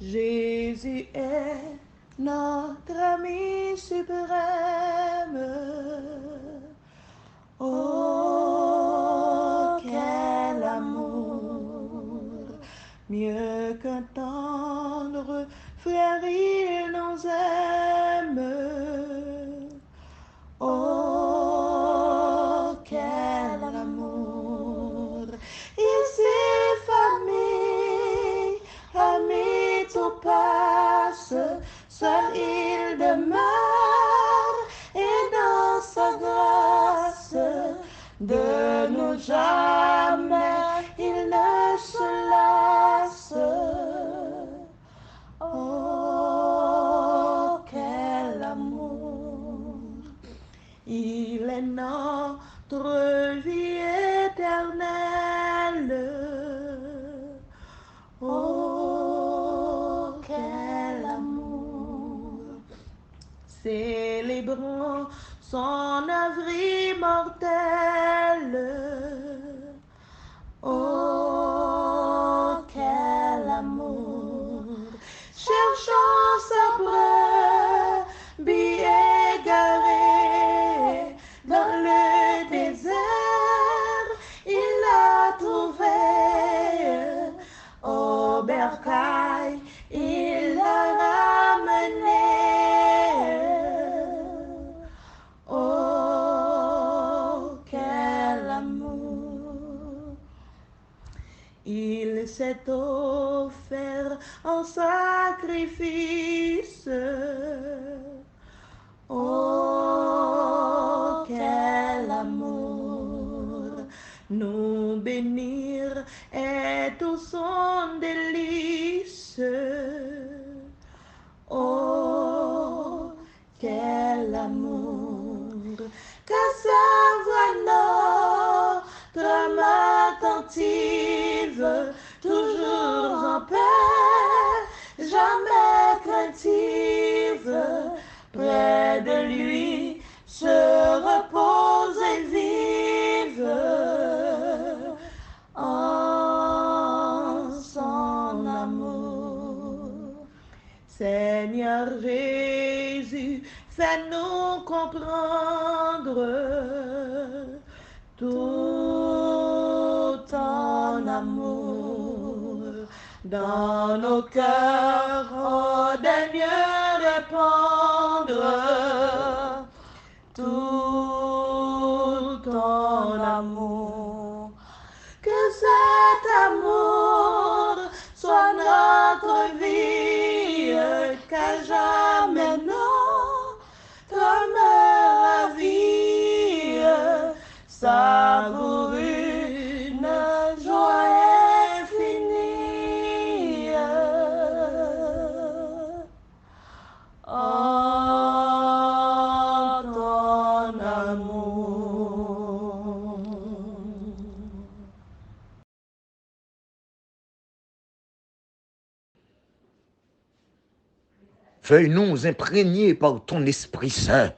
Jésus est notre ami suprême. Oh, quel amour! Mieux qu'un tendre frère, il nous aime. Oh, quel amour! Ici, famille, amis, tout passe, seul il demeure, et dans sa grâce, de nous jamais, il ne se lasse. Oh, quel amour! Il est notre vie éternelle. Oh, quel amour! Célébrons son œuvre immortelle. Oh, quel amour! Cherchons sa brebis égarée dans le désert, il l'a trouvée. Au bercail, il l'a ramenée. Oh, quel amour! Il s'est offert en sacrifice. Oh, quel amour! Nous bénir est tout son délice. Oh, quel amour! Qu'à sa voix notre âme attentive, toujours en paix, jamais craintive, près de lui se repose et vive en son amour. Seigneur Jésus, fais-nous comprendre tout ton amour dans nos cœurs, oh, daigne répandre tout ton amour. Que cet amour soit notre vie, qu'à jamais notre ravie, savoure une joie infinie. Oh, ton amour. Veuille nous imprégner par ton Esprit Saint,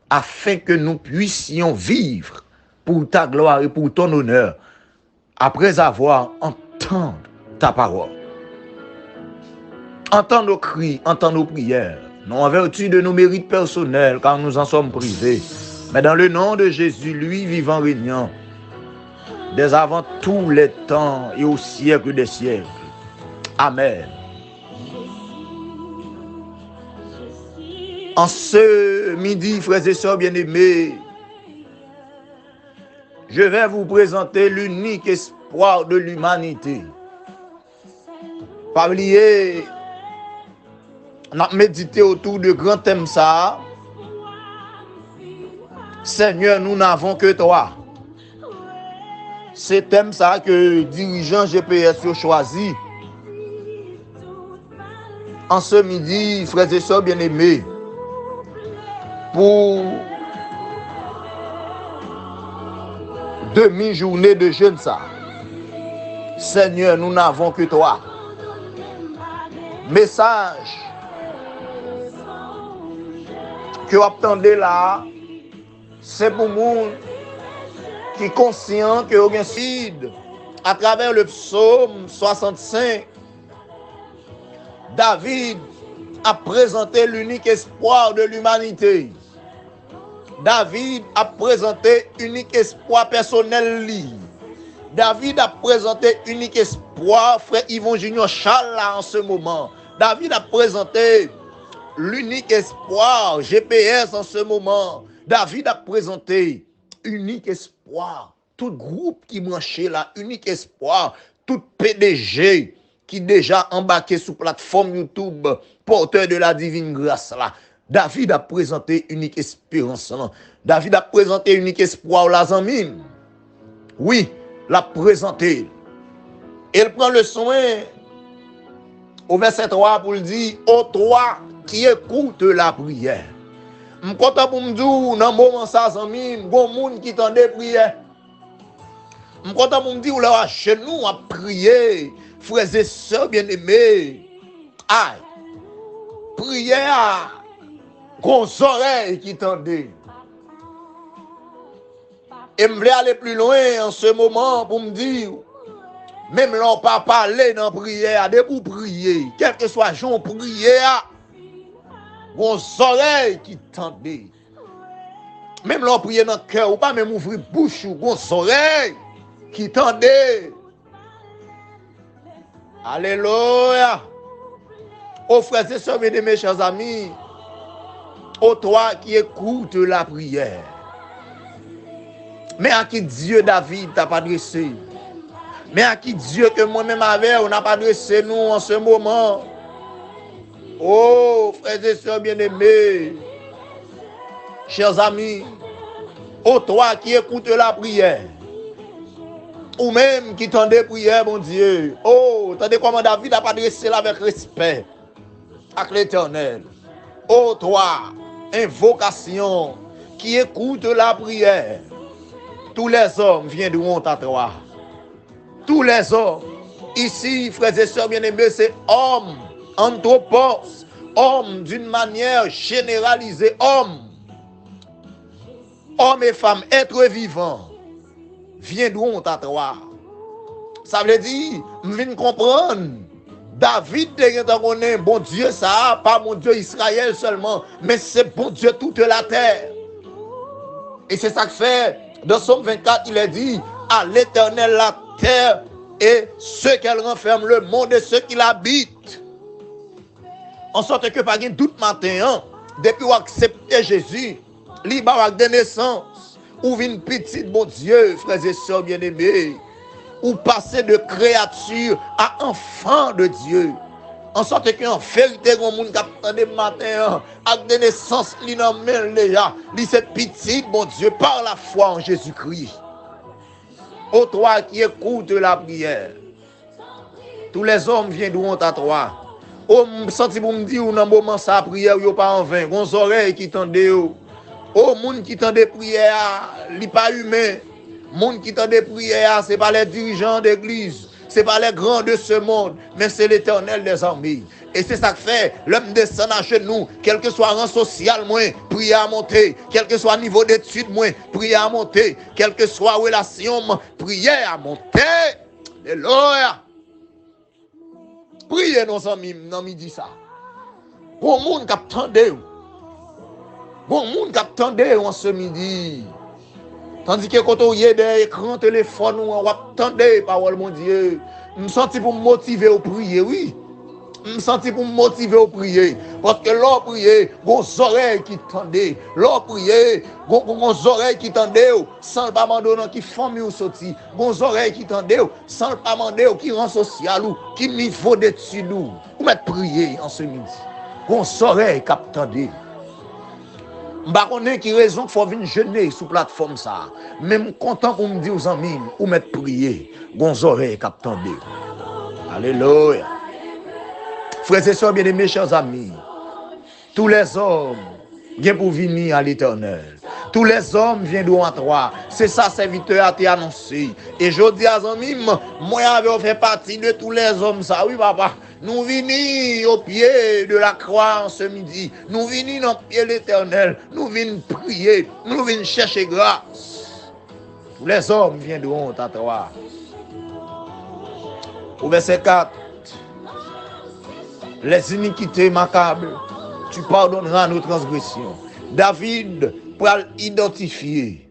afin que nous puissions vivre pour ta gloire et pour ton honneur, après avoir entendu ta parole. Entends nos cris, entends nos prières, non en vertu de nos mérites personnels, car nous en sommes privés, mais dans le nom de Jésus, lui vivant, régnant, dès avant tous les temps et au siècle des siècles. Amen. En ce midi, frères et sœurs bien-aimés, je vais vous présenter l'unique espoir de l'humanité. Par lié, on a médité autour de grands thèmes ça. Seigneur, nous n'avons que toi. C'est thème ça que dirigeant GPS a choisi. En ce midi, frères et sœurs bien-aimés, pour demi-journée de jeûne ça. Seigneur, nous n'avons que toi. Message que vous attendez là, c'est pour monde qui est conscient que vous avez à travers le psaume 65, David a présenté l'unique espoir de l'humanité. David a présenté unique espoir personnel li. David a présenté unique espoir, frère Yvon Junior Charles là en ce moment. David a présenté l'unique espoir, GPS en ce moment. David a présenté unique espoir. Tout groupe qui branché là, unique espoir. Tout PDG qui déjà embarqué sur plateforme YouTube, porteur de la divine grâce là. David a présenté unique espérance là. David a présenté unique espoir la zamine. Oui, l'a présenté. Il prend le soin au verset 3 pour le dire, ô toi qui écoute la prière. Je suis content pour me dire, dans le moment ça, il y a des gens qui tendent prière. Je suis content pour me dire, là, chez nous, à prier, frères et sœurs bien-aimés. Aïe, prière, gros oreilles qui tendent. Et je veux aller plus loin en ce moment pour me dire, même là, on pas parler dans la prière, de pour prier, quel que soit jour prière, gros oreilles qui tendent. Même là, on prie dans le cœur, ou pas même ouvrir bouche, ou gros oreilles qui tendent. Alléluia. Aux frères et sœurs, mes chers amis, ô toi qui écoutes la prière. Mais à qui Dieu David t'a pas adressé? Mais à qui Dieu que moi-même avec, on n'a pas adressé nous en ce moment? Oh, frères et sœurs bien-aimés, chers amis, ô toi qui écoutes la prière, ou même qui tendait prière, mon Dieu. Oh, tendez comment David a pas adressé avec respect à l'Éternel. Oh, toi, invocation, qui écoute la prière. Tous les hommes viennent de honte à toi. Tous les hommes. Ici, frères et sœurs bien-aimés, c'est homme, anthropos, homme d'une manière généralisée, homme. Hommes et femmes, êtres vivants, viennent de honte à toi. Ça veut dire, je viens comprendre. David te bon Dieu, ça, pas mon Dieu Israël seulement, mais c'est bon Dieu toute la terre. Et c'est ça que fait, dans Somme 24, il est dit, à l'Éternel la terre et ce qu'elle renferme, le monde et ceux qui l'habitent. En sorte que pas de doute matin, hein, depuis qu'on accepte Jésus, libre de naissance, ou vient petite, bon Dieu, frères et sœurs bien-aimés, ou passer de créature à enfant de Dieu. En sorte qu'en vérité, on monde qui attend des matins, avec des naissances, li nan men déjà, li c'est petite, bon Dieu, par la foi en Jésus-Christ. Ô toi qui écoutes la prière, tous les hommes viennent de honte à toi. Oh, senti pour me dire, dans le moment ça, prière, yo pas en vain, gon oreilles qui tendent. Oh, moun qui tendent prière, li pas humain. Moun qui tendent prière, c'est pas les dirigeants d'église. Ce n'est pas les grands de ce monde, mais c'est l'Éternel des armées. Et c'est ça que fait, l'homme descend à genoux, quel que soit rang social, moins, prier à monter, quel que soit niveau d'études, moins, prier à monter, quel que soit relation, prier à monter. Alléluia. Priez nos amis, non, dit ça. Bon monde qui attendait. Bon monde qui attendait en ce midi. Tandis que quand on y a des écrans téléphone, on attendait parole mon Dieu. Je me sens pour me motiver au prier, oui. Je me sens pour me motiver au prier. Parce que l'on prier, vos oreilles qui tendaient. L'on prier, vos oreilles qui tendaient, sans pas demander qui famille ou sorti. Vos oreilles qui tendaient, sans pas demander qui rend social ou qui niveau d'études ou. Vous mettez prier en ce midi. Vos oreilles qui tendaient. Je ne sais pas qui raison qu'il faut venir jeûner sur la plateforme ça. Même content pour me dire aux amis, ou mettre prier, gon oreilles captandé. Alléluia. Frères et sœurs bien-aimés, chers amis, tous les hommes viennent pour venir à l'Éternel. Tous les hommes viennent devant toi. C'est ça, serviteur a été annoncé. Et je dis à amis, moi, j'avais fait partie de tous les hommes, ça. Oui, papa. Nous venons au pied de la croix en ce midi. Nous venons au pied de l'Éternel. Nous venons prier. Nous venons chercher grâce. Tous les hommes viennent devant toi. Au verset 4. les iniquités m'accablent, tu pardonneras nos transgressions. David pour identifier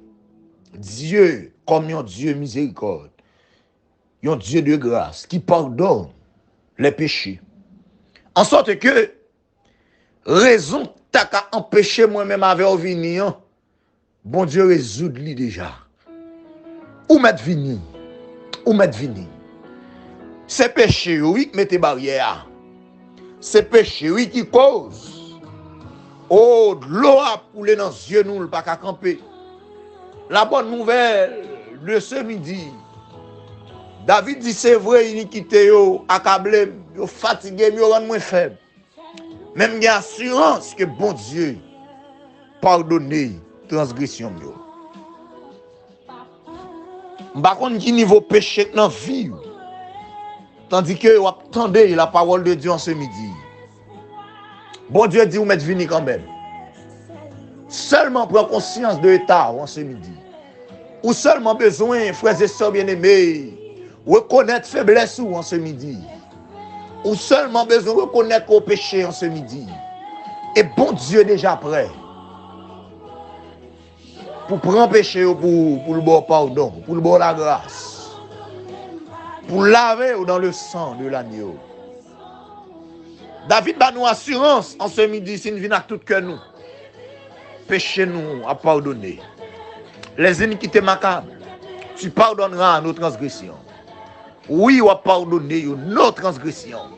Dieu comme un Dieu miséricorde, un Dieu de grâce qui pardonne les péchés. En sorte que raison t'as qu'à empêcher moi-même avec venir, bon Dieu résout lui déjà. Ou mettre vini, ou mettre vini. C'est péché, oui, mettez barrière. C'est péché, oui, qui cause. Oh, de l'eau a coulé dans les yeux, nous, le pas qu'à camper. La bonne nouvelle de ce midi, David dit c'est vrai, iniquité, accablé, fatigué, me rend moins faible. Même il y a assurance que bon Dieu pardonne transgression. Par contre, qui niveau péché dans la vie, tandis que vous attendez la parole de Dieu en ce midi. Bon Dieu dit, vous m'êtes venu quand même. Seulement prendre conscience de l'état en ce midi. Ou seulement besoin, frères et sœurs bien-aimés, reconnaître faiblesse en ce midi. Ou seulement besoin de reconnaître au péché en ce midi. Et bon Dieu déjà prêt. Pour prendre péché, pour le bon pardon, pour le bon la grâce. Pour laver dans le sang de l'agneau. David a nous assurance en ce midi, si nous venons à tout cœur nous. Péché nous à pardonner. Les iniquités m'accablent. Tu pardonneras nos transgressions. Oui, on va pardonner nos transgressions.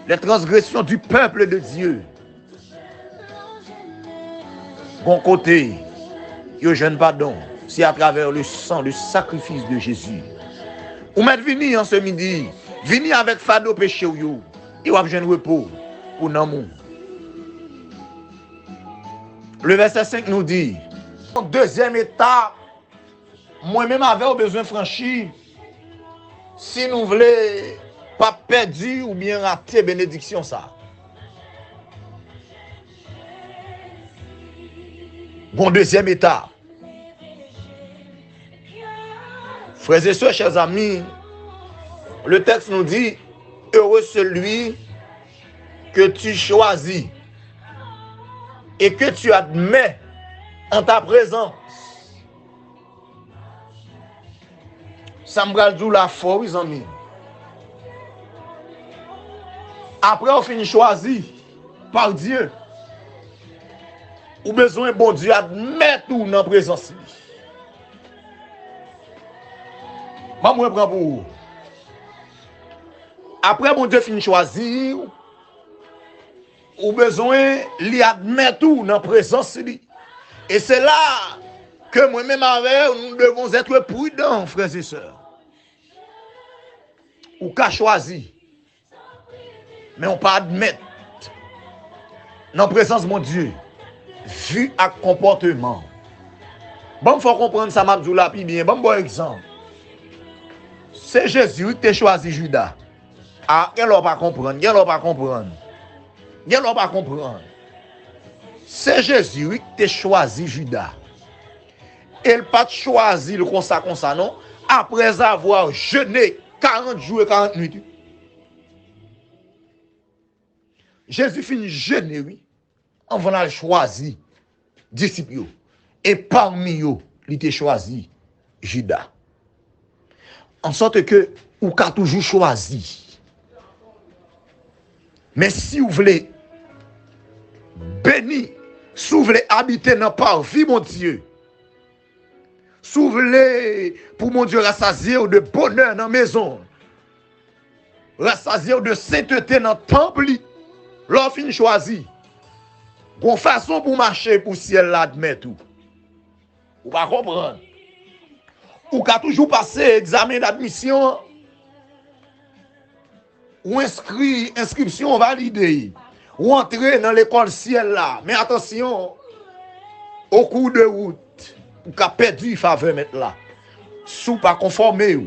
Les transgressions du peuple de Dieu. Bon côté, je jeûne pardon. C'est à travers le sang, le sacrifice de Jésus. Ou m'êtes venu en ce midi. Vini avec fado péché ou. Et vous avez un repos pour nous. Le verset 5 nous dit, deuxième étape, moi-même avec besoin de franchir, si nous voulons pas perdre ou bien rater bénédiction ça. Bon, deuxième étape. Frères et sœurs, chers amis, le texte nous dit, heureux celui que tu choisis et que tu admets en ta présence. Ça me dit la foi, oui, amis. Après, on finit choisi par Dieu. Ou besoin, bon Dieu, admettre tout dans la présence. Moi, je prends pour vous. Après, bon Dieu finit choisir, ou besoin, lui admettre tout dans la présence. Et c'est là que moi-même avec nous devons être prudents, frères et sœurs. Ou qu'à choisir. Mais on pas admettre dans la présence de mon Dieu, vu à comportement. Bon, il faut comprendre ça, Mabdoula, puis bien. Bon exemple. C'est Jésus qui a choisi Judas. Ah, il n'a pas comprendre, il n'a pas comprendre. Il n'a pas comprendre. C'est Jésus qui a choisi Judas. Il n'a pas choisi le comme ça, non. Après avoir jeûné 40 jours et 40 nuits. Jésus finit jeûner, oui. On va choisir disciples. Et parmi eux, il a choisi Judas. En sorte que, ou qu'a toujours choisi. Mais si vous voulez bénir, si vous voulez habiter dans la vie, mon Dieu, si vous voulez, pour mon Dieu, rassasier de bonheur dans la maison, rassasier de sainteté dans le temple, l'offre choisi. Une façon pour marcher pour ciel là, admet tout. Vous ne comprendre. Ou qu'a toujours passé examen d'admission, ou inscription validée, ou entrer dans l'école ciel là. Mais attention, au cours de route, ou qu'a perdu faveur maintenant là. Sous pas conformé.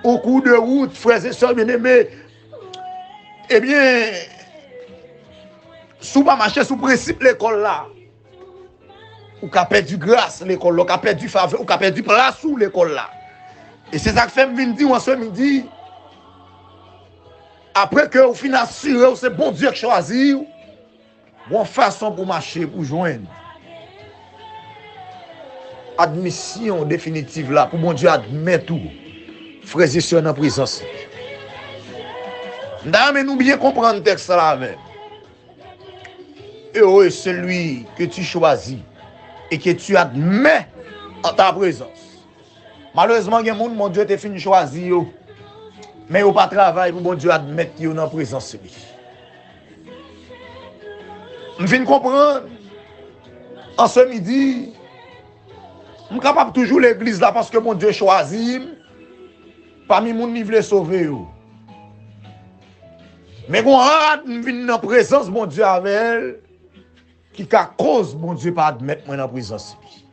Au cours de route, frères et sœurs bien-aimés, eh bien, sous pas marcher sous principe l'école là. Ou qu'a perdu grâce l'école là, ou qu'a perdu faveur, ou qu'a perdu place sous l'école là. Et c'est ça que fait me dire en ce midi. Après que vous finissez assuré, c'est bon Dieu qui choisit, bon façon pour marcher, pour joindre. Admission définitive là, pour bon Dieu admettre tout. Frères et sœurs dans la présence. Mais nous bien comprendre le texte là même. Heureux est celui que tu choisis et que tu admets en ta présence. Malheureusement, il y a des gens, mon Dieu, te fini choisir, mais il pas travail pour bon Dieu admettre qu'ils sont dans la présence de lui. Je viens comprendre, en ce midi, je suis capable toujours l'église là parce que mon Dieu choisit, parmi les gens qui veulent sauver. Mais quand je viens dans la présence de mon Dieu avec elle, qui a cause, mon Dieu, pas admettre moi dans la présence de lui.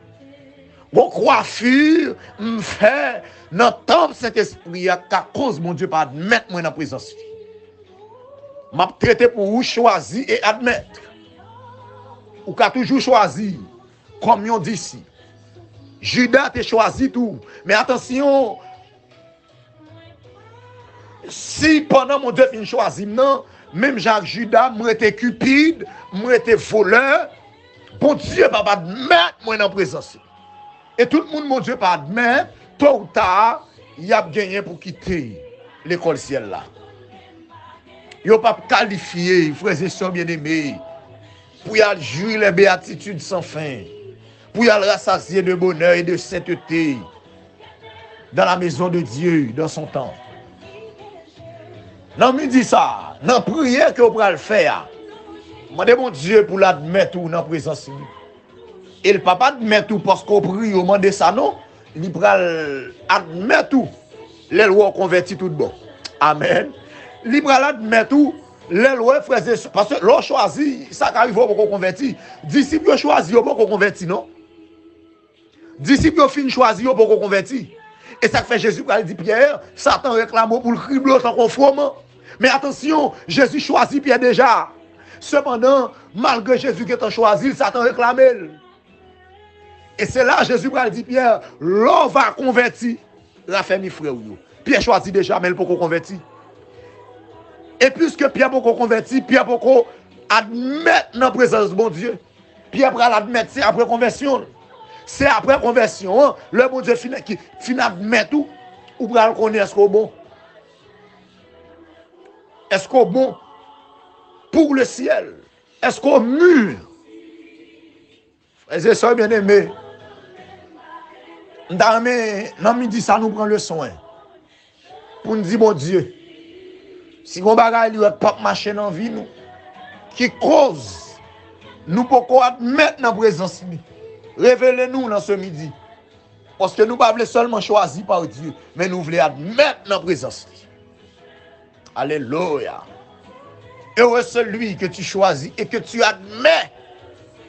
Bon coiffure, me fait dans le temple Saint-Esprit, à cause, mon Dieu, pas admettre moi dans la présence de lui. M'a traité pour vous choisir et admettre. Ou qu'a toujours choisi, comme on dit ici. Judas t'a choisi tout. Mais attention, si pendant mon Dieu fin choisi, non, même Jacques Judas, moi était cupide, moi était voleur, bon Dieu va pas admettre moi dans la présence. Et tout le monde, mon Dieu, pas admettre, tôt ou tard, il a gagné pour quitter l'école ciel là. Il n'a pas qualifié, frères et sœurs bien-aimés, pour y aller jouir les béatitudes sans fin, pour y aller rassasier de bonheur et de sainteté dans la maison de Dieu, dans son temps. Non, me dit ça, dans la prière que vous pouvez le faire, demandez mon Dieu pour l'admettre dans la présence de lui. Et le papa admet tout parce qu'on prie au moment de ça, non? Il pral admet tout. Les lois convertis tout bon. Amen. Il pral admet tout. Les lois frères parce que l'on choisit, ça qui arrive pour qu'on convertit. Disciples choisis pour qu'on convertit, non? Disciples fin choisis pour qu'on convertit. Et ça fait Jésus pral dit Pierre, Satan réclame pour le cribler sans conforme. Mais attention, Jésus choisit Pierre déjà. Cependant, malgré Jésus qui est choisi, Satan réclame. Et c'est là Jésus va dire Pierre, l'on va convertir la famille frère. Pierre choisit déjà, mais il peut convertir. Et puisque Pierre peut convertir, Pierre peut admettre dans la présence de mon Dieu. Pierre va l'admettre, c'est après conversion. C'est après conversion, le bon Dieu finit admettre tout, ou va le connaître, est-ce qu'on est bon? Est-ce qu'on est bon pour le ciel? Est-ce qu'on est mûr? Frères et sœurs bien-aimés, dans midi, ça nous prend le soin. Pour nous dire, bon Dieu, si on bagaille lui pas marcher dans la vie, nous, qui cause, nous pouvons admettre dans la présence. Révélez-nous dans ce midi. Parce que nous ne voulons pas seulement choisir par Dieu, mais nous voulons admettre dans la présence. Alléluia. Heureux celui que tu choisis et que tu admets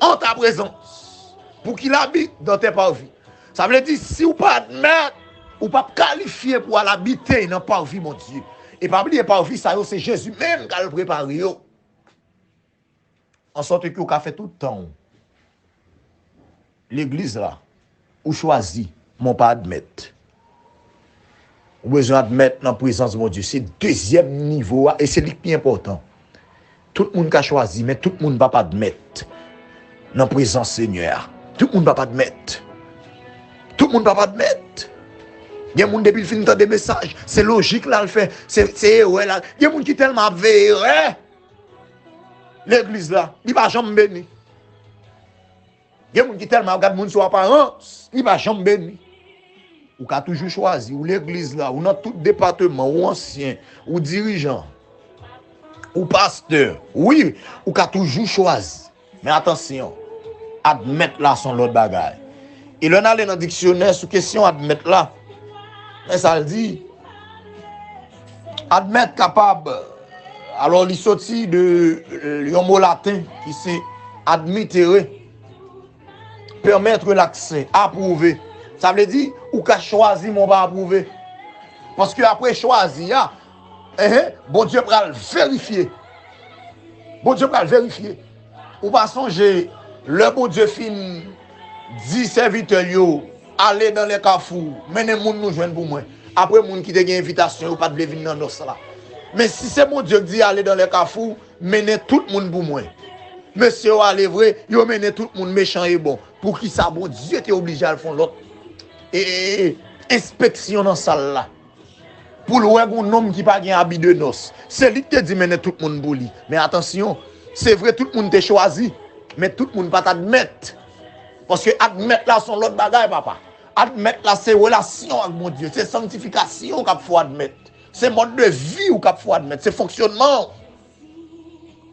en ta présence pour qu'il habite dans tes parvis. Ça veut dire, si vous ne pas admettre, ou pas qualifier pour l'habiter dans parvis, mon Dieu. Et pas oublier parvis, ça c'est Jésus même qui a le préparé. En sorte que vous avez fait tout le temps. L'église là, ou choisi, mon pas admettre. Vous besoin d'admettre dans la présence de mon Dieu. C'est le deuxième niveau, et c'est le plus important. Tout le monde a choisi, mais tout le monde ne va pas admettre dans la présence Seigneur. Tout le monde ne va pas admettre. Tout le monde ne va pas admettre. Il y a des gens depuis le fin de des messages. C'est logique là le fait. C'est ouais là. Il y a des gens qui tellement verraient l'église là. Il ne va jamais bénir. Il y a des gens qui tellement regardent les gens sur apparence. Il ne va jamais bénir. Ou qu'a toujours choisi, ou l'église là, ou dans tout département, ou ancien, ou dirigeant, ou pasteur. Oui, ou qu'a toujours choisi. Mais attention, admettre là son l'autre bagaille. Et l'on a dans le dictionnaire sous question admettre là. Mais ça le dit. Admettre capable. Alors il sortit de un mot latin qui c'est admittere. Permettre l'accès, approuver. Ça veut dire ou qu'a choisi mon pas approuver. Parce que après choisi, bon Dieu va le vérifier. Bon Dieu va le vérifier. Ou pas songer le bon Dieu fin dit serviteur yo aller dans les carrefours, mener moun nous joindre pour moi. Après moun qui te gen invitation ou pas de venir dans nos là. Mais si c'est mon Dieu qui dit aller dans les carrefours, mener tout le monde pour moi. Monsieur allez vrai, il mener tout le monde méchant et bon. Pour qui ça, bon Dieu était obligé à le faire l'autre. Et inspection dans salle là. Pour le un homme qui pas un habit de noces. C'est lui qui dit mener tout le monde pour lui. Mais attention, c'est vrai tout le monde t'a choisi, mais tout le monde pas t'admettre. Parce que admettre là son l'autre bagaille papa. Admettre là c'est relation avec mon Dieu, c'est sanctification qu'il faut admettre. C'est mode de vie qu'il faut admettre, c'est fonctionnement.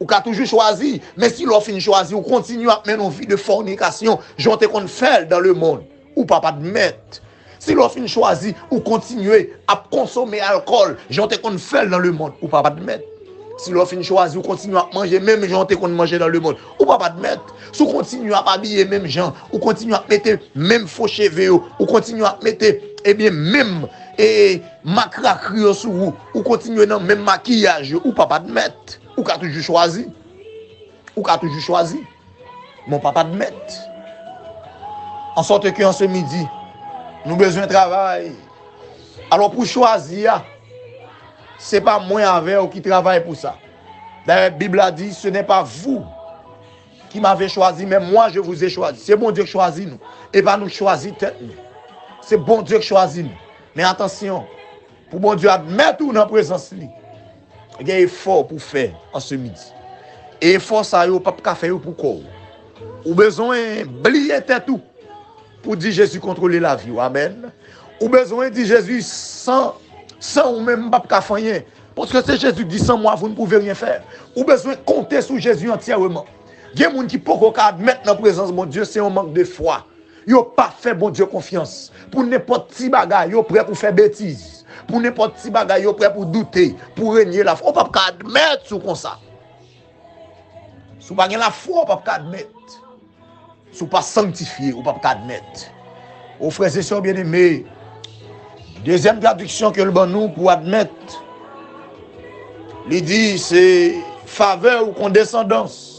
Ou qu'a toujours choisi, mais si l'on finit choisi, ou continue à mener une vie de fornication, j'en te qu'on fait dans le monde, ou pas admettre. Si l'on finit choisi, ou continuer à consommer alcool, j'en te qu'on fait dans le monde, ou pas admettre. Si l'on finit choisi, ou continue à manger même gens qu'on mange dans le monde, ou pas admettre. Si on continue à habiller même gens, ou continue à mettre même faux cheveux, ou continue à mettre même macracrio sur vous, ou continue dans même maquillage, ou pas admettre. Ou qu'a toujours choisi. Ou qu'a toujours choisi. Mon papa admettre. En sorte que en ce midi, nous avons besoin de travail. Alors pour choisir, ce n'est pas moi avec ou qui travaille pour ça. D'ailleurs, la Bible a dit, ce n'est pas vous qui m'avez choisi, mais moi je vous ai choisi. C'est bon Dieu qui choisit nous. Et pas nous choisir tête nous. C'est bon Dieu qui choisit nous. Mais attention, pour bon Dieu admettre ou dans la présence lui. Il y a un effort pour faire en ce midi. Et effort ça, il n'y a pas de faire pour quoi. Ou besoin d'oublier tout pour dire Jésus contrôler la vie. Amen. Ou besoin de dire Jésus sans ou même pas faire rien. Parce que c'est Jésus qui dit sans moi, vous ne pouvez rien faire. Ou besoin de compter sur Jésus entièrement. Il y a des gens qui ne peuvent pas admettre dans la présence de mon Dieu, c'est un manque de foi. Ils n'ont pas fait bon Dieu confiance. Pour n'importe qui bagaille, ils sont prêts pour faire bêtises. Pour n'importe qui bagaille, ils sont prêts pour douter, pour régner la foi. On ne peut pas admettre ce comme ça. Si vous n'avez pas la foi, on ne peut pas admettre. Si vous n'êtes pas sanctifié, on ne peut pas admettre. Aux frères et sœurs bien-aimés, deuxième traduction que le bon nous pour admettre, il dit c'est faveur ou condescendance.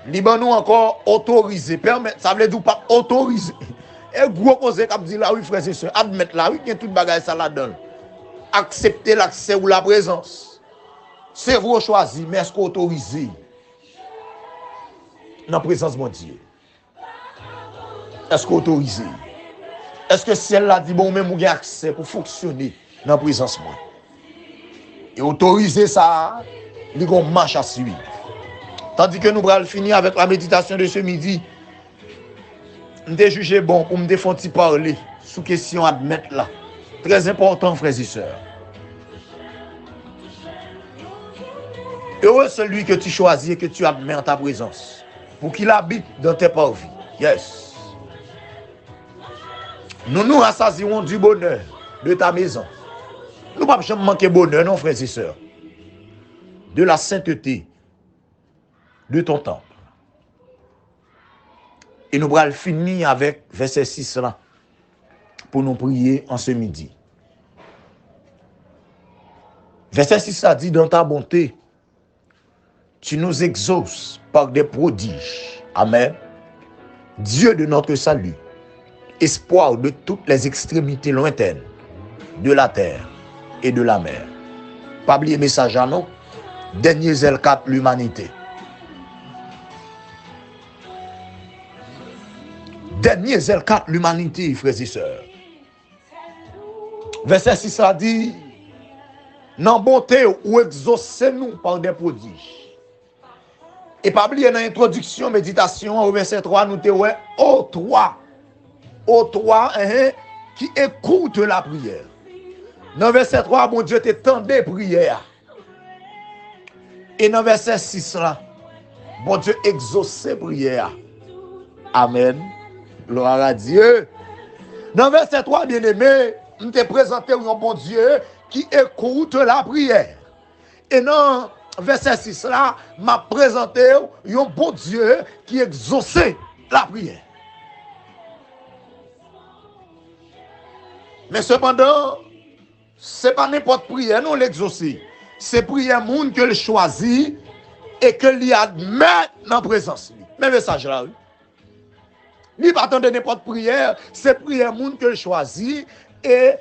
Il bon nous encore autorisé, permettre, ça veut dire pas autoriser. Et gros cause qui dit là oui frères et sœurs, admettre là oui qu'il y a toute bagaille ça là-dedans. Accepter l'accès ou la présence. C'est vous choisi, mais est-ce qu'autorisé dans la présence de mon Dieu? Est-ce qu'autorisé? Est-ce que celle-là dit bon même ou a accès pour fonctionner dans la présence de moi? Et autoriser ça, il y a une marche à suivre. Tandis que nous allons finir avec la méditation de ce midi. Je vais juger bon pour me défendre parler sous question admettre là. Très important, frères et sœurs. Heureux celui que tu choisis et que tu admets en ta présence. Pour qu'il habite dans tes parvis. Yes. Nous nous rassasirons du bonheur de ta maison. Nous ne pouvons pas manquer bonheur, non, frères et sœurs. De la sainteté de ton temple. Et nous allons finir avec verset 6 là pour nous prier en ce midi. Verset 6 a dit, dans ta bonté, tu nous exauces par des prodiges. Amen. Dieu de notre salut, espoir de toutes les extrémités lointaines de la terre et de la mer. Pas oublier message à nous. Dernier zèle 4, l'humanité. Dernier zèle 4, l'humanité, frères et sœurs. Verset 6 a dit, non bonté ou exaucez-nous par des prodiges. Et pas oublier dans l'introduction, méditation, au verset 3, nous te ouais, ô toi, qui écoute la prière. Dans verset 3, mon Dieu t'étendait prière. Et dans verset 6 là, bon Dieu exaucait prière. Amen. Gloire à Dieu. Dans verset 3, bien-aimé, nous te présenté un bon Dieu qui écoute la prière. Et dans verset 6 là, m'a présenté un bon Dieu qui exauçait la prière. Mais cependant, ce n'est pas n'importe prière, non l'exaucer. C'est prière monde que le choisit et que lui admet dans la présence. Même message là, oui. Lui pas attendre n'importe prière, c'est prière monde que le choisit et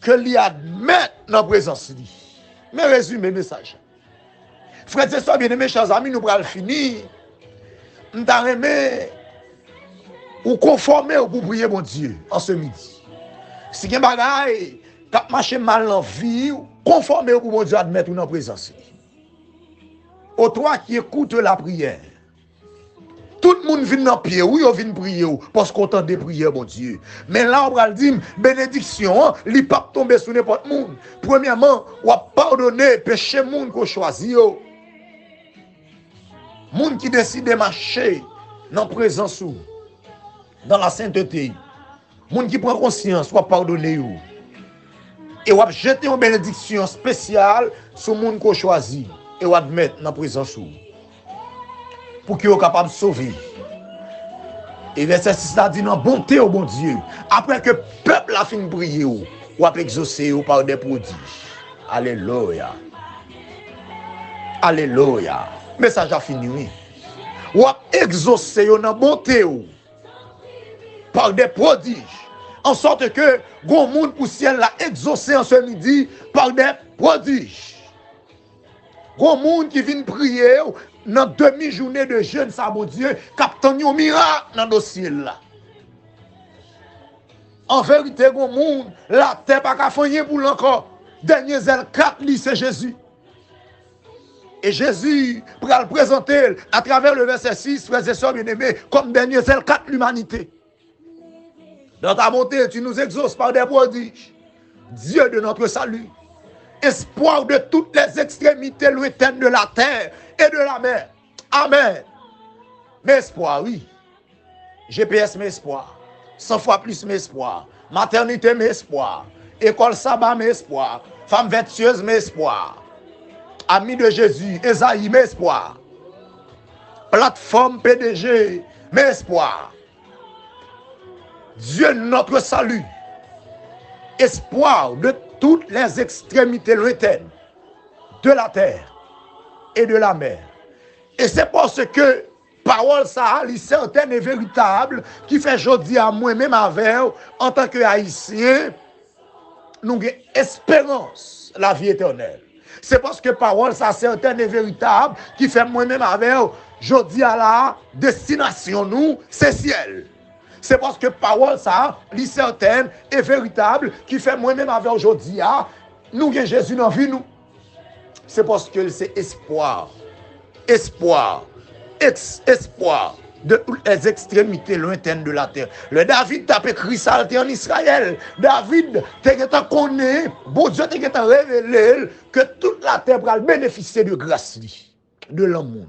que lui admet dans la présence. Mais résumé message. Frères et sœurs bien-aimés, chers amis, nous allons finir. Nous allons ou conformer pour prier mon Dieu en ce midi. Si vous avez des choses qui marchent mal dans la vie, conformer pour mon Dieu admettre dans la présence. Aux toi qui écoute la prière. Tout le monde vient dans le pied, oui, on vient prier, parce qu'on entend des prières, mon Dieu. Mais là, on va dire, bénédiction, il ne peut pas tomber sur n'importe qui. Premièrement, on va pardonner péché monde qu'on choisit. Monde qui décide de marcher dans la présence, dans la sainteté. Monde qui prend conscience, on va pardonner. Et on va jeter une bénédiction spéciale sur le monde qu'on choisit. Et on va mettre dans la présence. Pour qu'ils soient capables de sauver. Et verset 6 là dit, non, bonté au bon Dieu. Après que le peuple a fini de prier, ou a exaucé par des prodiges. Alléluia. Alléluia. Message a fini, oui. Ou a exaucé dans bonté par des prodiges. En sorte que, grand monde pour ciel l'a exaucé en ce midi par des prodiges. Grand monde qui vient prier dans demi-journée de jeûne, ça, mon Dieu, captain un miracle dans le dossier là. En vérité, grand monde, la terre pas qu'à faire pour l'encore. Dernier zèle 4, c'est Jésus. Et Jésus, pour le présenter à travers le verset 6, frères et sœurs bien-aimés, comme dernier zèle 4, l'humanité. Dans ta bonté, tu nous exauces par des prodiges. Dieu de notre salut. Espoir de toutes les extrémités lointaines de la terre et de la mer. Amen. Mes espoirs, oui. GPS, mes espoirs. 100 fois plus mes espoirs. Maternité, mes espoirs. École sabbat, mes espoirs. Femme vertueuse, mes espoirs. Amis de Jésus, Esaïe, mes espoirs. Plateforme PDG, mes espoirs. Dieu notre salut. Espoir de toutes les extrémités lointaines de la terre et de la mer. Et c'est parce que parole ça, est certaine et véritable, qui fait aujourd'hui à moi-même avec en tant que haïtien, nous avons espérance la vie éternelle. C'est parce que parole ça, certaine et véritable, qui fait moi-même avec aujourd'hui à la destination, nous, c'est ciel. C'est parce que parole ça, est certaine et véritable, qui fait moi-même avec aujourd'hui, nous avons Jésus dans la vie, nous. C'est parce que c'est espoir. Espoir. Espoir de toutes les extrémités lointaines de la terre. Le David t'a écrit ça en Israël. David t'a connu, bon Dieu t'a révélé que toute la terre va bénéficier de grâce, de l'amour.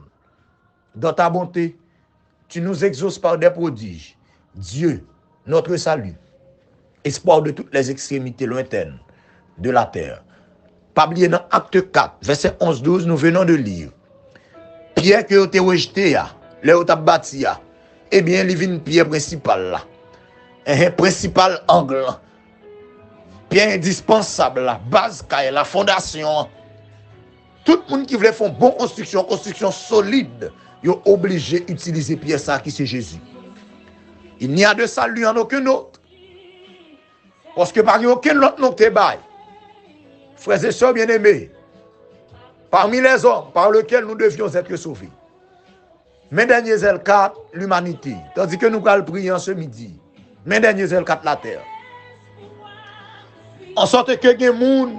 Dans ta bonté, tu nous exauces par des prodiges. Dieu, notre salut, espoir de toutes les extrémités lointaines de la terre. Pas oublier dans Acte 4, verset 11-12, nous venons de lire. Pierre que vous avez rejeté, là où vous avez bâti, eh bien, il y a une pierre principale là. Un principal angle. Pierre indispensable, la base, la fondation. Tout le monde qui voulait faire une bonne construction solide, il est obligé d'utiliser pierre ça qui c'est Jésus. Il n'y a de salut en aucun autre. Parce que par aucun autre nom te bail. Frères et sœurs bien-aimés, parmi les hommes par lesquels nous devions être sauvés. Mais dernier zèle 4, l'humanité. Tandis que nous allons prier en ce midi. Mais dernier zèle 4, la terre. En sorte que les gens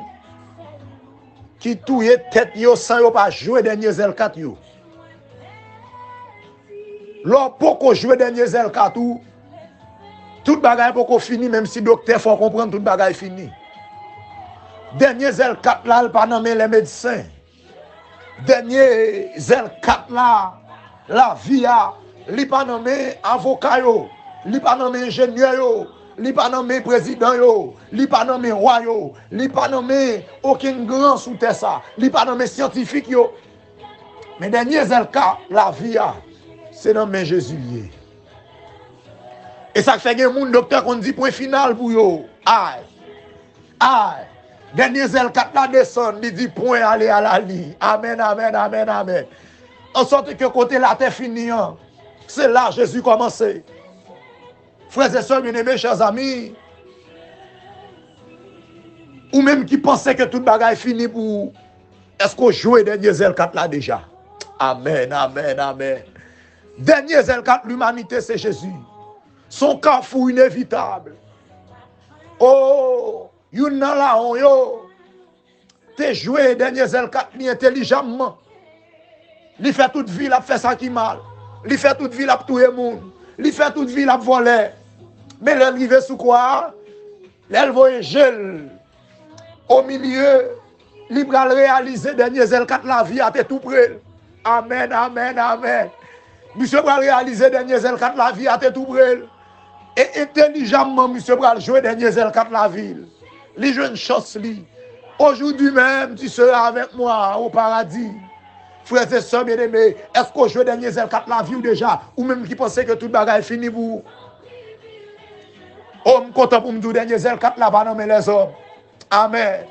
qui touillent tête yo sans yo pas jouer dernier zèle 4 yo. L'on peut jouer dernier zèle 4 ou tout bagay pour qu'on fini, même si le docteur faut comprendre tout bagay fini. Dernier zèle 4 là, il pas nommer les médecins. Dernier zèle 4 là, la vie a, il pas nommé avocat yo, il pas nommé ingénieur yo, il pas nommé président yo, il pas nommé roi yo, il pas nommé aucun grand sous terre ça, il pas nommé scientifique yo. Mais dernier zèle 4, la vie a, c'est nommé Jésus lié. Et ça fait que les docteur qu'on dit point final pour yo. Aïe. Aïe. Dernier zèle 4 la descend, il dit point aller à la ligne. Amen, amen, amen, amen. En sorte que côté la terre finie, c'est là Jésus commencé. Frères et sœurs bien-aimés, chers amis, ou même qui pensaient que tout bagage fini pour Est-ce qu'on joue dernier L4 là déjà? Amen, amen, amen. Dernier L4, l'humanité, c'est Jésus. Son carrefour inévitable. Oh, yon nan la on yo. Te joué dernier L4 ni intelligemment. Li fait toute vie, la fait ça qui mal. Li fait toute vie, la tout le monde. Li fait toute vie, la volé. Mais l'arrivée sous quoi? Elle voit gel au milieu. Li pral réaliser dernier L4 la vie a tout près. Amen, amen, amen. Monsieur pral réaliser dernier L4 la vie a tout près. Et intelligemment, monsieur pral jouer dernier L4 la ville. Li joue une chance li. Aujourd'hui même, tu seras avec moi au paradis. Frères et sœurs bien-aimés, est-ce qu'on joue dernier L4 la vie ou déjà? Ou même qui pensait que tout bagage est fini pour vous? Oh, je suis content pour me dire dernier L4 là, pas nommer les hommes. Amen.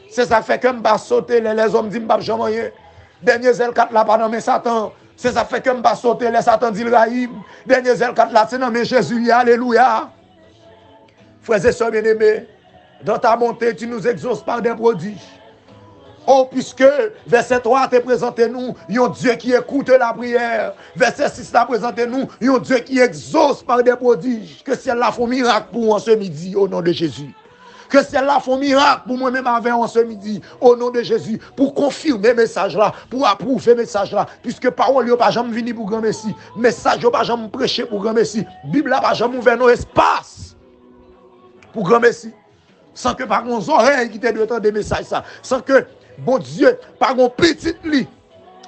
C'est ça fait que je vais sauter, les hommes disent que je ne vais pas rien. Dernier L4 là, pas nommer Satan. C'est ça fait que je vais sauter, les Satan disent Rahim. Dernier L4 là, c'est nommé Jésus, alléluia. Frères et sœurs bien-aimés, dans ta bonté, tu nous exauces par des prodiges. Oh, puisque verset 3 te présenté nous, un Dieu qui écoute la prière. Verset 6 t'a présenté nous, un Dieu qui exauce par des prodiges. Que ciel-là font miracle pour moi ce midi, au nom de Jésus. Que ciel-là font miracle pour moi-même avec moi ce midi, au nom de Jésus. Pour confirmer le message là, pour approuver le message là. Puisque parole n'a pas jamais venu pour grand Messie. Message n'a pas jamais prêché pour grand Messie. Bible n'a pas jamais ouvert nos espaces pour grand Messie. Sans que par nos oreilles qui te doivent des messages ça. Sans que bon Dieu, par mon petit lit,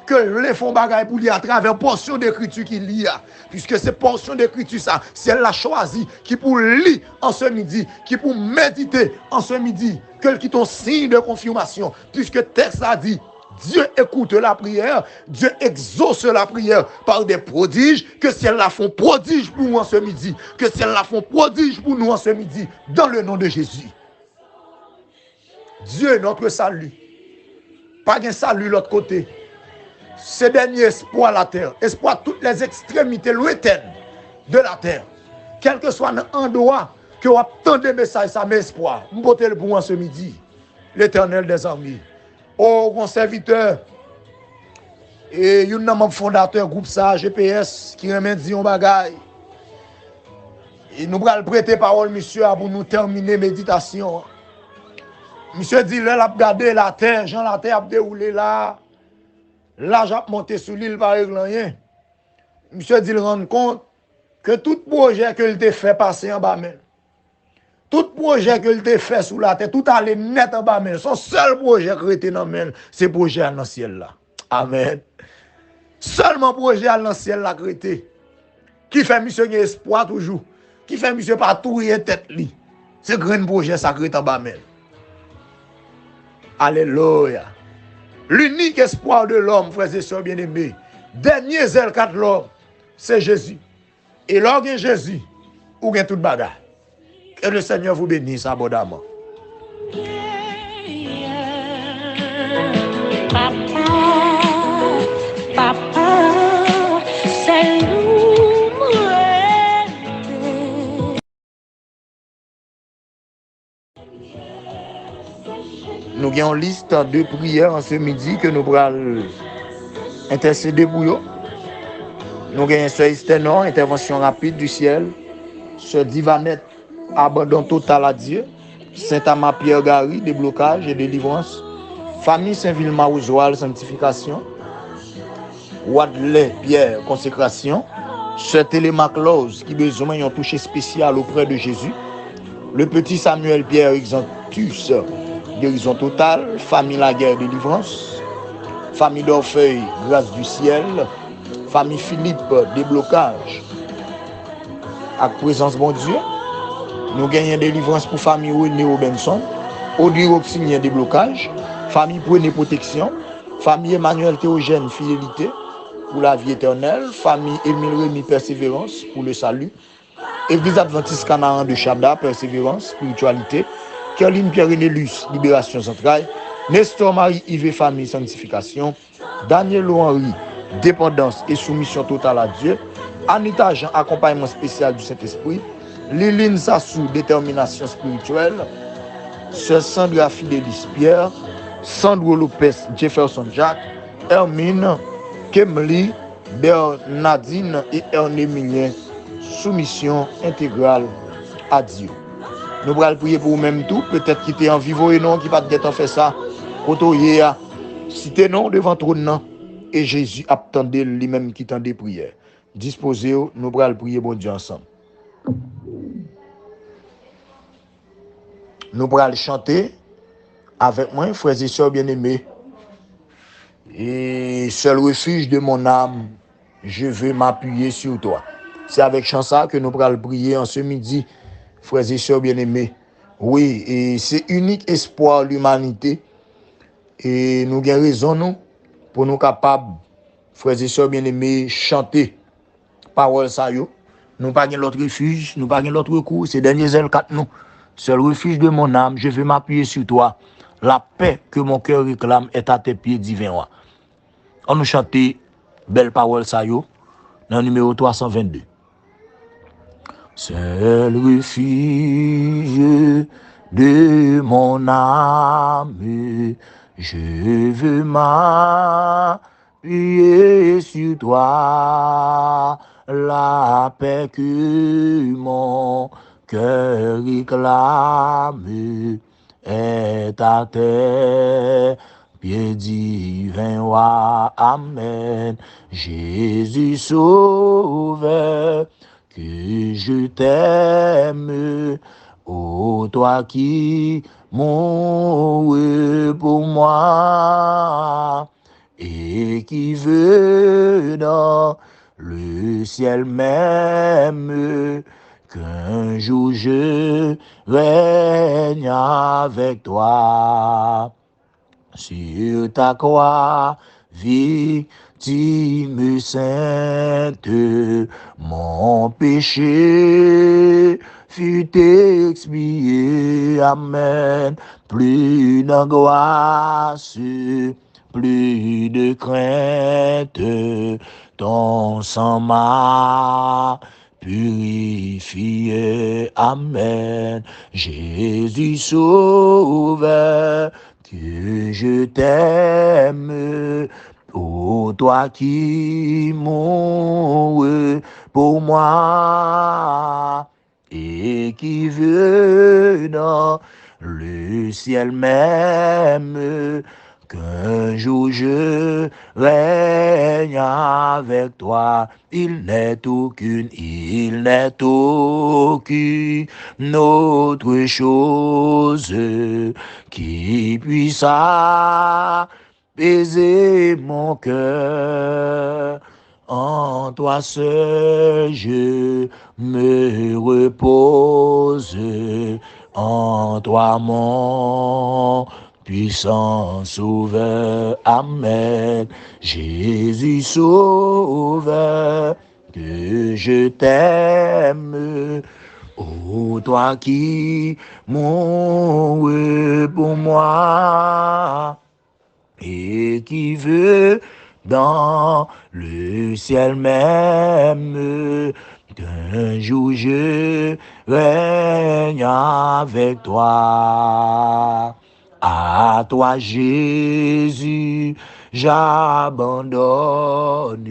que les fonds bagaille pour lire à travers portion d'écriture qu'il lit. Puisque c'est portion d'écriture ça, c'est elle l'a choisi, qui pour lire en ce midi, qui pour méditer en ce midi, que qui ton signe de confirmation. Puisque le texte a dit, Dieu écoute la prière, Dieu exauce la prière par des prodiges, que si elles la font prodige pour nous en ce midi, que si elles la font prodige pour nous en ce midi, dans le nom de Jésus. Dieu est notre salut. Pas un salut de l'autre côté. C'est dernier espoir la terre. Espoir toutes les extrémités lointaines de la terre. Quel que soit l'endroit que vous attendez des messages, ça m'espoir. Vous portez le bon ce midi. L'Éternel des armées. Oh, mon serviteur. Et il y a un fondateur groupe ça, GPS, qui remet dit un bagaille. Et nous allons prêter parole, monsieur, pour nous terminer méditation. Monsieur dit, là, il a regardé la terre, Jean la terre a déroulé là. Là, j'ai monté sur l'île par rien. Monsieur dit, il rend compte que tout projet que il a fait passer en bas même. Tout projet que il a fait sous la terre, tout allait net en bas même. Son seul projet qui était dans le ciel, c'est le projet dans le ciel là. Amen. Seulement projet dans le ciel là qui qui fait monsieur un espoir toujours. Qui fait monsieur pas tout rien tête li. C'est grand projet sacré en bas même. Alléluia. L'unique espoir de l'homme, frères et sœurs bien-aimés, dernier L4 l'homme, c'est Jésus. Et lorsque Jésus, ou bien toute bagarre. Que le Seigneur vous bénisse abondamment. Papa, papa, c'est nous. Nous avons une liste de prières en ce midi que nous allons intercéder pour eux. Nous avons Sœur Esténon, intervention rapide du ciel. Sœur Divanette, abandon total à Dieu. Saint-Ama Pierre Gary, déblocage et délivrance. Famille Saint-Vilma Ouzoal, sanctification. Wadley Pierre, consécration. Sœur Téléma Clause, qui besoin d'un toucher spécial auprès de Jésus. Le petit Samuel Pierre Exantus, guérison totale. Famille Laguerre, délivrance. Famille d'Orfeuille, grâce du ciel. Famille Philippe, déblocage. Avec présence bon Dieu. Nous gagnons délivrance pour famille René Robinson. Audrey Roxinien, déblocage. Famille Prenez Protection. Famille Emmanuel Théogène, fidélité pour la vie éternelle. Famille Émile Rémy, persévérance pour le salut. Église Adventiste Canaan de Chabda, persévérance, spiritualité. Kerline Pierre-Renélus, libération centrale. Nestor Marie-Yves, famille, sanctification. Daniel Henry, dépendance et soumission totale à Dieu. Anita Jean, accompagnement spécial du Saint-Esprit. Liline Sassou, détermination spirituelle. Sœur Sandra Fidélis Pierre, Sandro Lopez, Jefferson Jacques, Hermine, Kemli, Bernardine et Ernémilien. Soumission intégrale à Dieu. Nous allons prier pour vous-même tout, peut-être qui était en vivant et non, qui va peut-être fait ça. Kotoye a cité non devant trône et Jésus attendait lui-même qui tendait prière. Disposez-vous, nous allons prier bon Dieu ensemble. Nous allons chanter avec moi, frères et sœurs bien-aimés. Et seul refuge de mon âme, je veux m'appuyer sur toi. C'est avec chanson que nous allons prier en ce midi, frères et sœurs bien-aimés. Oui, et c'est unique espoir de l'humanité. Et nous avons raison, nous, pour nous capables, frères et sœurs bien-aimés, chanter parole ça yo. Nous pas l'autre refuge, nous pas l'autre recours, c'est dernier ailes 4 nous. Seul refuge de mon âme, je veux m'appuyer sur toi. La paix que mon cœur réclame est à tes pieds divins. On nous chanter belle parole ça yo dans le numéro 322. Seul refuge de mon âme, je veux m'appuyer sur toi, la paix que mon cœur réclame est à tes pieds divins. Amen. Jésus sauveur, que je t'aime, ô toi qui mourrais pour moi et qui veux dans le ciel même, qu'un jour je règne avec toi sur ta croix victime sainte, mon péché fut expié. Amen. Plus d'angoisse, plus de crainte, ton sang m'a purifié. Amen. Jésus sauveur, que je t'aime, ô toi qui mourrais pour moi et qui veux dans le ciel même, qu'un jour je règne avec toi. Il n'est aucune autre chose qui puisse apaiser mon cœur. En toi seul je me repose, en toi mon puissant sauveur. Amen. Jésus sauveur, que je t'aime, ô toi qui mourrais pour moi et qui veux dans le ciel même, qu'un jour je règne avec toi. À toi Jésus, j'abandonne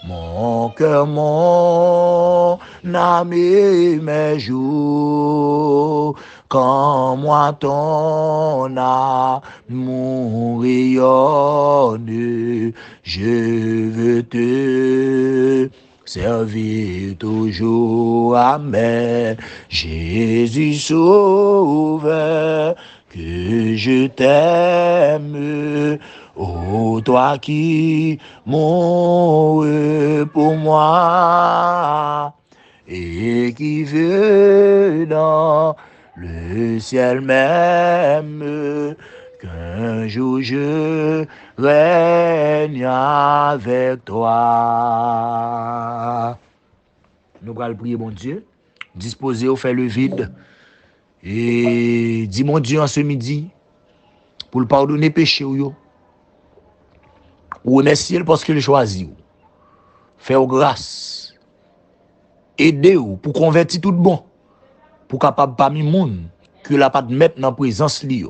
mon cœur, mon âme et mes jours. Quand moi ton amour rayonne, je veux te servir toujours. Amen. Jésus sauveur, que je t'aime, ô toi qui mourrais pour moi et qui veux dans le ciel même, qu'un jour je règne avec toi. Nous allons prier, mon Dieu, disposer au faire le vide. Et dis mon Dieu en ce midi, pour le pardonner péché ou remercier parce qu'il choisit ou. Faire grâce. Aider ou pour convertir tout bon. Pour capable parmi monde que la pas de mettre dans présence li.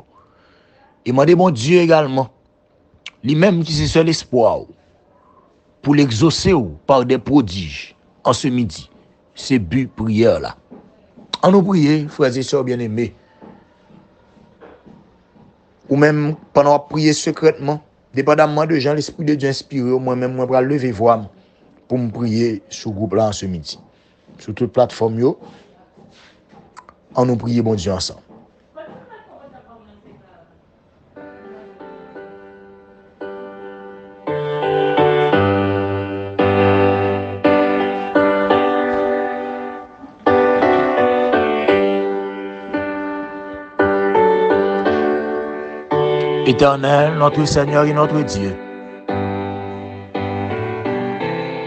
Et demandez mon Dieu également, lui-même qui c'est seul espoir pour l'exaucer par des prodiges en ce midi. C'est but prière là. En nous prier, frères et sœurs bien-aimés. Ou même pendant prier secrètement, dépendamment de gens, l'Esprit de Dieu inspiré, moi-même, moi, je vais lever voix pour me prier sur le groupe là en ce midi. Sur toute plateforme, en nous prier, bon Dieu, ensemble. Éternel, notre Seigneur et notre Dieu,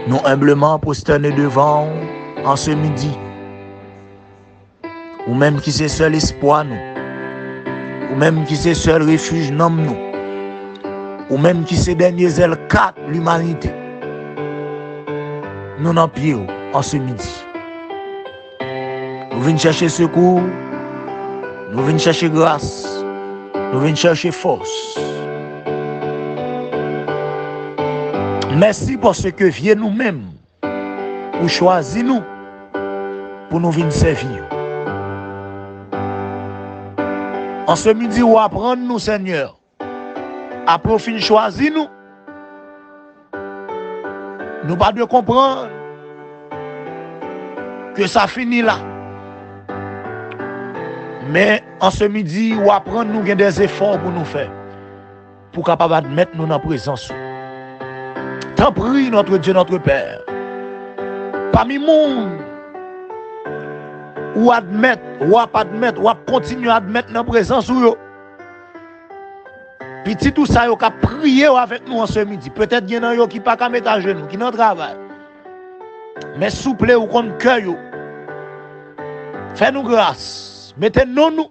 nous humblement prosternés devant en ce midi, ou même qui c'est seul espoir nous, ou même qui c'est seul refuge non nous, ou même qui c'est dernier ailes 4 l'humanité, nous n'en prions en ce midi. Nous venons chercher secours, nous venons chercher grâce, nous venons chercher force. Merci parce que viens nous-mêmes ou choisis nous pour nous venir servir. En ce midi, ou apprendre nous, Seigneur, après fin choisir nous, nous pas de comprendre que ça finit là. Mais en ce midi, ou apprendre nous des efforts pour nous faire, pour capable mettre nous dans la présence. T'en prie, notre Dieu, notre Père. Parmi monde, ou admettre, ou admettre, ou continuer à admettre dans la présence. Petit tout ça, vous avez prié avec nous en ce midi. Peut-être qu'il y en a qui ne pas mettre à genoux, qui n'ont pas travail. Mais souple ou contre cœur. Fais-nous grâce. Mettez-nous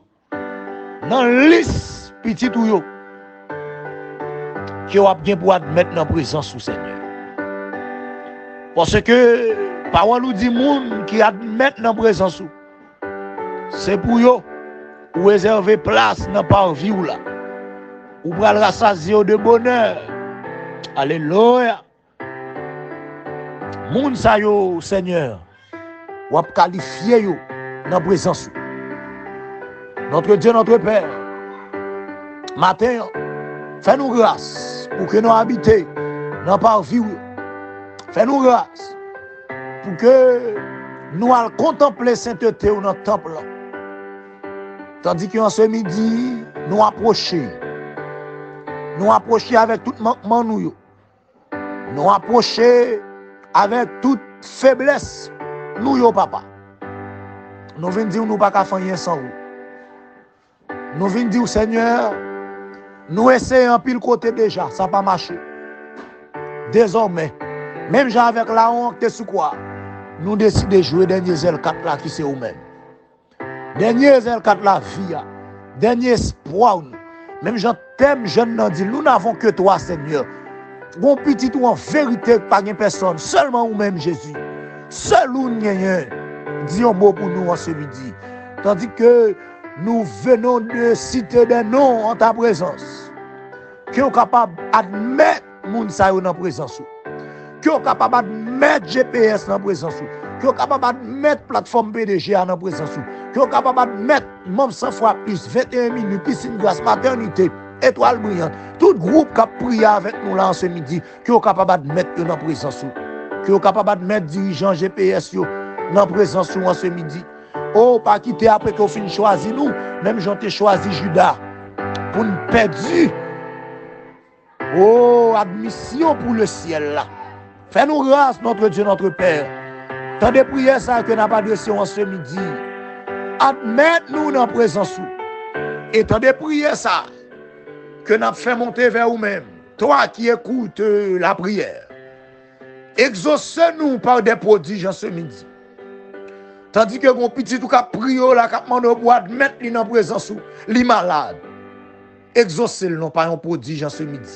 dans la liste petit tout yo. Qui va bien pour admettre dans la présence du Seigneur. Parce que parole nous dit monde qui admet dans la présence. C'est pour yo ou réserver place dans parvis ou là. Ou pral rassasier de bonheur. Alléluia. Moun sa yo Seigneur, ou ap qualifier yo dans la présence. Notre Dieu, notre Père, matin, fais-nous grâce pour que nous habitions dans parvis. Fais-nous grâce pour que nous allons contempler sainteté dans notre temple. Tandis qu'en ce midi, nous approchons avec tout manquement nous. Nous approchons avec toute faiblesse nous, papa. Nous venons dire nous pas qu'à faire rien sans vous. Nous venons dire Seigneur, nous essayons en pile côté déjà, ça n'a pas marché. Désormais, même avec la honte sous quoi, nous décidons de jouer dernier L4 là qui c'est vous-même. Dernier L4 la vie, dernier espoir. Même Jean t'aime, jeune n'en dit, nous n'avons que toi, Seigneur. Bon petit ou en vérité, pas de personne, seulement vous-même, Jésus. Seul ou n'y dis un mot pour nous en ce midi. Tandis que nous venons de citer des noms en ta présence. Qui sont capables d'admettre moun sa yo dans la présence. Qui sont capables d'admettre GPS dans la présence. Qui sont capables d'admettre plateforme PDG dans la présence. Qui sont capables d'admettre même 100 fois plus, 21 minutes, piscine grasse, maternité, étoile brillante. Tout groupe qui a prié avec nous là en ce midi, qui sont capables d'admettre dans la présence. Qui sont capables d'admettre dirigeants GPS dans la présence en ce midi. Oh, pas quitter après qu'on finisse choisir nous, même j'en ai choisi Judas pour nous perdre. Oh, admission pour le ciel là. Fais-nous grâce, notre Dieu, notre Père. Tant de prières ça que n'a pas de en ce midi. Admette-nous dans la présence. Et tant de prières ça que n'a fait monter vers vous-même. Toi qui écoutes la prière. Exauce-nous par des prodiges en ce midi. Tandis que mon petit tout cap prier là cap mande pour admettre lui dans la présence li malade. Exaucez-le non pas un prodige en ce midi.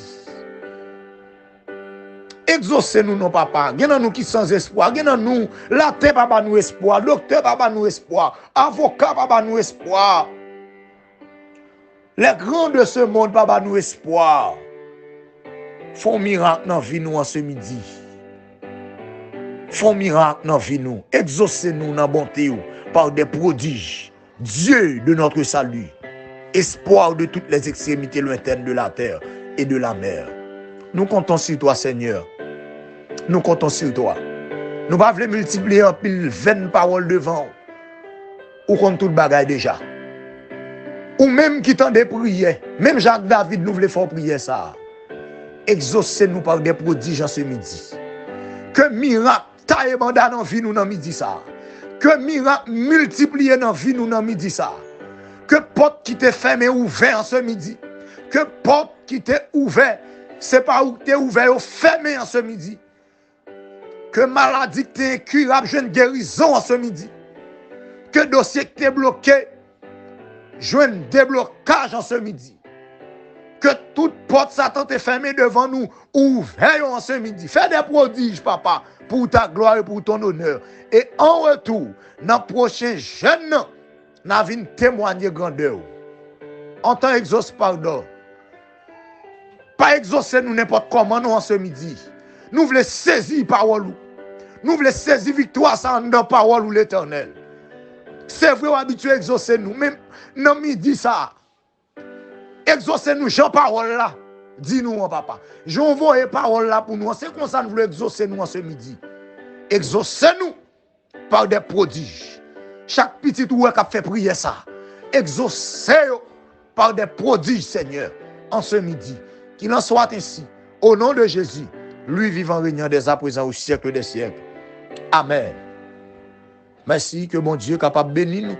Exaucez-nous non papa. Gen nous qui sans espoir, gen nous la terre pas nous espoir, docteur pas nous espoir, avocat pas nous espoir. Les grands de ce monde, papa, nous espoir. Font miracle dans la vie nous en ce midi. Font miracle dans la vie nous. Exaucez-nous dans la bonté par des prodiges. Dieu de notre salut. Espoir de toutes les extrémités lointaines de la terre et de la mer. Nous comptons sur toi, Seigneur. Nous comptons sur toi. Nous ne pouvons pas multiplier en pile 20 paroles devant. Ou contre toute bagaille déjà. Ou même qui t'en des prières. Même Jacques David nous voulait faire prier ça. Exaucez-nous par des prodiges en ce midi. Que miracle taille mandat dans vie nous dans midi ça. Que miracle multiplié dans vie nous dans midi ça. Que porte qui t'est fermé ouvert en ce midi. Que porte qui t'est ouvert, c'est pas où t'es ouvert ou fermé en ce midi. Que maladie qui t'est incurable, jeune guérison en ce midi. Que dossier qui t'est bloqué, jeune déblocage en ce midi. Que toute porte Satan t'est fermée devant nous, ouvert en ce midi. Fais des prodiges, papa, pour ta gloire et pour ton honneur. Et en retour, dans le prochain jeune, nous allons témoigner grandeur. En tant exauce pardon. Pas exaucer nous n'importe comment nous en ce midi. Nous voulons saisir parole. Nous voulons saisir victoire sans dans parole ou l'Éternel. C'est vrai, habitué à exaucer nous. Même dans midi ça. Exaucer nous, Jean parole là. Dis-nous, papa. J'envoie parole là pour nous. C'est comme ça nous voulons exaucer nous en ce midi. Exaucez-nous par des prodiges. Chaque petit oué qui a fait prier ça. Exaucez-nous par des prodiges, Seigneur, en ce midi. Qu'il en soit ainsi. Au nom de Jésus, lui vivant régnant dès à présent au siècle des siècles. Amen. Merci que mon Dieu est capable de bénir nous.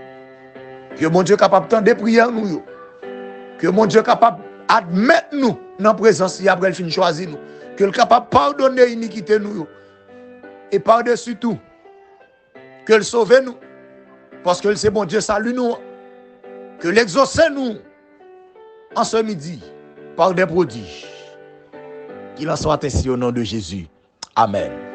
Que mon Dieu est capable de tendre prières nous. Que mon Dieu est capable d'admettre nous dans la présence et après il finit choisir nous. Que le capable de pardonner l'iniquité nous. Et par-dessus tout, que le sauve nous. Parce que c'est bon Dieu salue nous. Que l'exauce nous en ce midi par des prodiges. Qu'il en soit ainsi au nom de Jésus. Amen.